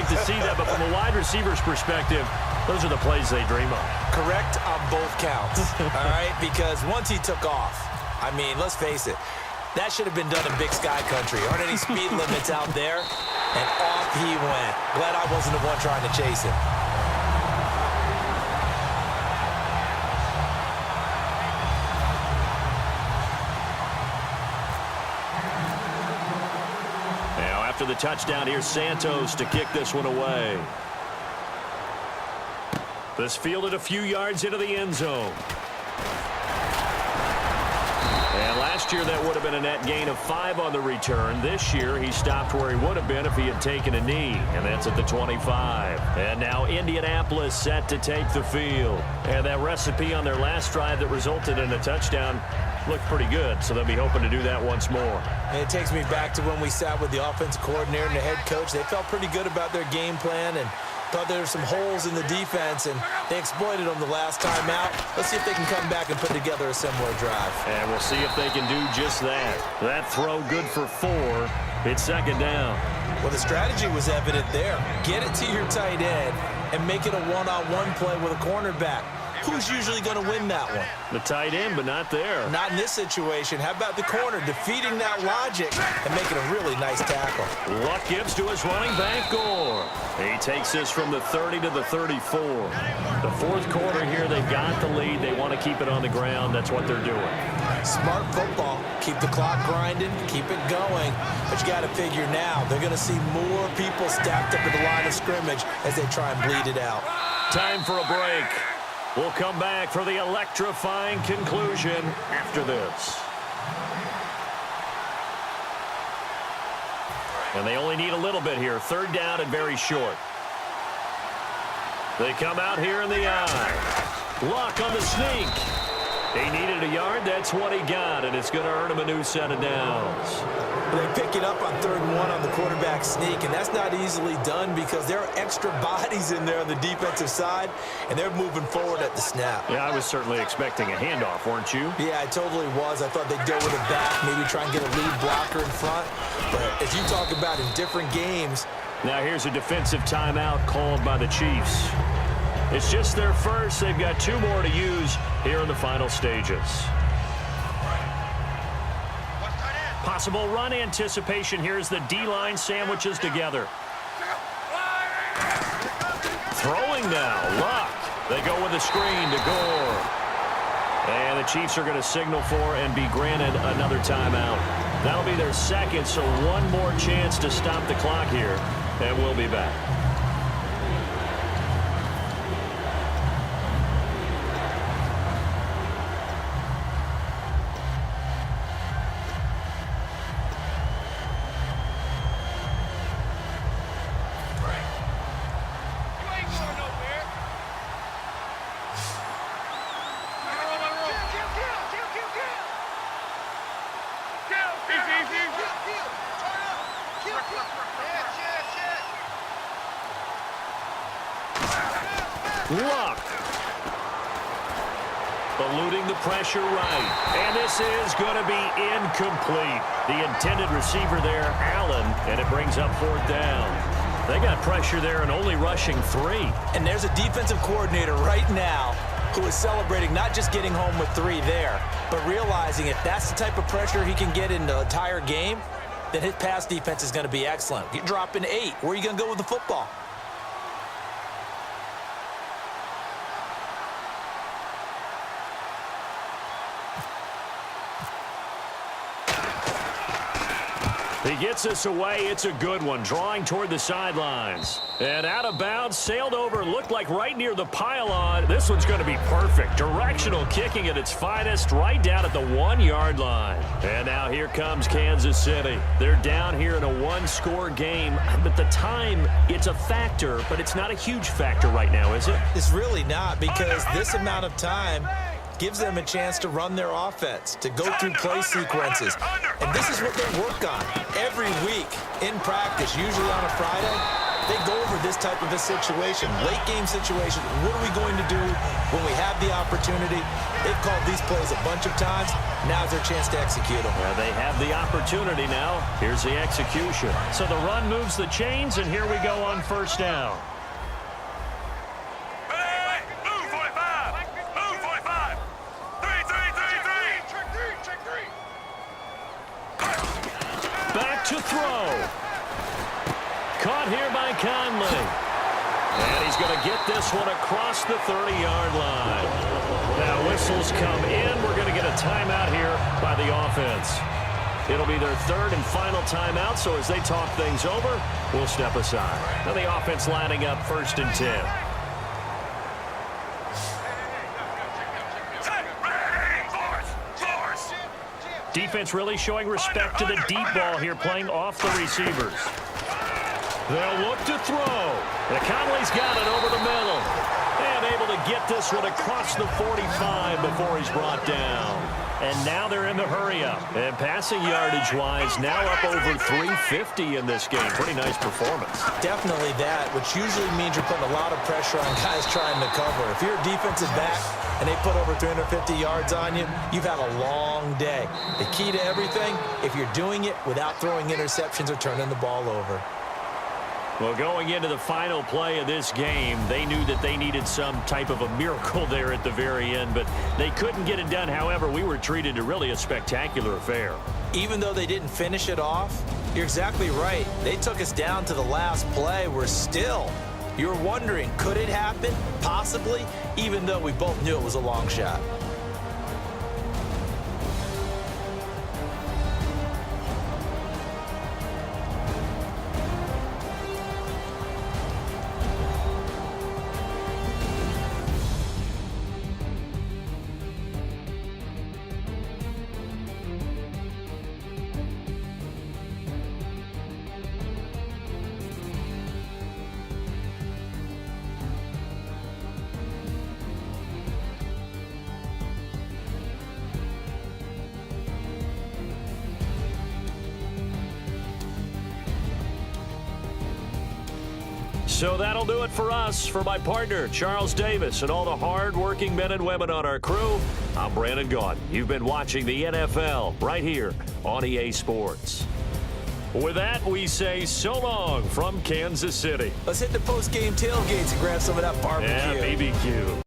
to see that, but from a wide receiver's perspective, those are the plays they dream of. Correct on both counts, all right? Because once he took off, I mean, let's face it, that should have been done in Big Sky Country. Aren't any speed limits out there? And off he went. Glad I wasn't the one trying to chase him. Now, after the touchdown, here's Santos to kick this one away. This fielded a few yards into the end zone. And last year, that would have been a net gain of 5 on the return. This year, he stopped where he would have been if he had taken a knee, and that's at the 25. And now Indianapolis set to take the field. And that recipe on their last drive that resulted in a touchdown looked pretty good, so they'll be hoping to do that once more. And it takes me back to when we sat with the offensive coordinator and the head coach. They felt pretty good about their game plan and thought there were some holes in the defense, and they exploited them the last time out. Let's see if they can come back and put together a similar drive. And we'll see if they can do just that. That throw good for 4. It's second down. Well, the strategy was evident there. Get it to your tight end and make it a one-on-one play with a cornerback. Who's usually going to win that one? The tight end, but not there. Not in this situation. How about the corner defeating that logic and making a really nice tackle? Luck gives to his running back, Gore. He takes this from the 30 to the 34. The fourth quarter here, they've got the lead. They want to keep it on the ground. That's what they're doing. Smart football. Keep the clock grinding. Keep it going. But you got to figure now, they're going to see more people stacked up at the line of scrimmage as they try and bleed it out. Time for a break. We'll come back for the electrifying conclusion after this. And they only need a little bit here. Third down and very short. They come out here in the eye. Luck on the sneak. He needed a yard. That's what he got, and it's going to earn him a new set of downs. They pick it up on 3rd and 1 on the quarterback sneak, and that's not easily done because there are extra bodies in there on the defensive side, and they're moving forward at the snap. Yeah, I was certainly expecting a handoff, weren't you? Yeah, I totally was. I thought they'd go with it back, maybe try and get a lead blocker in front. But as you talk about in different games. Now here's a defensive timeout called by the Chiefs. It's just their first. They've got 2 more to use here in the final stages. Possible run anticipation. Here's the D-line sandwiches together. Throwing now. Luck. They go with a screen to Gore. And the Chiefs are going to signal for and be granted another timeout. That'll be their second, so one more chance to stop the clock here. And we'll be back. Luck. Eluding the pressure right. And this is going to be incomplete. The intended receiver there, Allen, and it brings up 4th down. They got pressure there and only rushing 3. And there's a defensive coordinator right now who is celebrating not just getting home with 3 there, but realizing if that's the type of pressure he can get in the entire game, then his pass defense is going to be excellent. You're dropping 8. Where are you going to go with the football? He gets us away. It's a good one. Drawing toward the sidelines. And out of bounds, sailed over, looked like right near the pylon. This one's going to be perfect. Directional kicking at its finest, right down at the 1-yard line. And now here comes Kansas City. They're down here in a 1-score game. But the time, it's a factor, but it's not a huge factor right now, is it? It's really not, because this amount of time gives them a chance to run their offense, to go through play sequences. And this is what they work on every week in practice, usually on a Friday. They go over this type of a situation. Late game situation, what are we going to do when we have the opportunity? They've called these plays a bunch of times. Now's their chance to execute them. Well, they have the opportunity now. Here's the execution. So the run moves the chains, and here we go on first down. Back to throw. Caught here by Conley. And he's going to get this one across the 30-yard line. Now whistles come in. We're going to get a timeout here by the offense. It'll be their third and final timeout, so as they talk things over, we'll step aside. Now the offense lining up 1st and 10. Defense really showing respect to the deep ball here, playing off the receivers. They'll look to throw. And Conley's got it over the middle. And able to get this one across the 45 before he's brought down. And now they're in the hurry-up. And passing yardage-wise, now up over 350 in this game. Pretty nice performance. Definitely that, which usually means you're putting a lot of pressure on guys trying to cover. If you're a defensive back and they put over 350 yards on you, you've had a long day. The key to everything, if you're doing it without throwing interceptions or turning the ball over. Well, going into the final play of this game, they knew that they needed some type of a miracle there at the very end, but they couldn't get it done. However, we were treated to really a spectacular affair. Even though they didn't finish it off, you're exactly right. They took us down to the last play. We're still, you're wondering, could it happen? Possibly, even though we both knew it was a long shot. So that'll do it for us. For my partner, Charles Davis, and all the hard-working men and women on our crew, I'm Brandon Gaudin. You've been watching the NFL right here on EA Sports. With that, we say so long from Kansas City. Let's hit the post-game tailgates and grab some of that barbecue. Yeah, BBQ.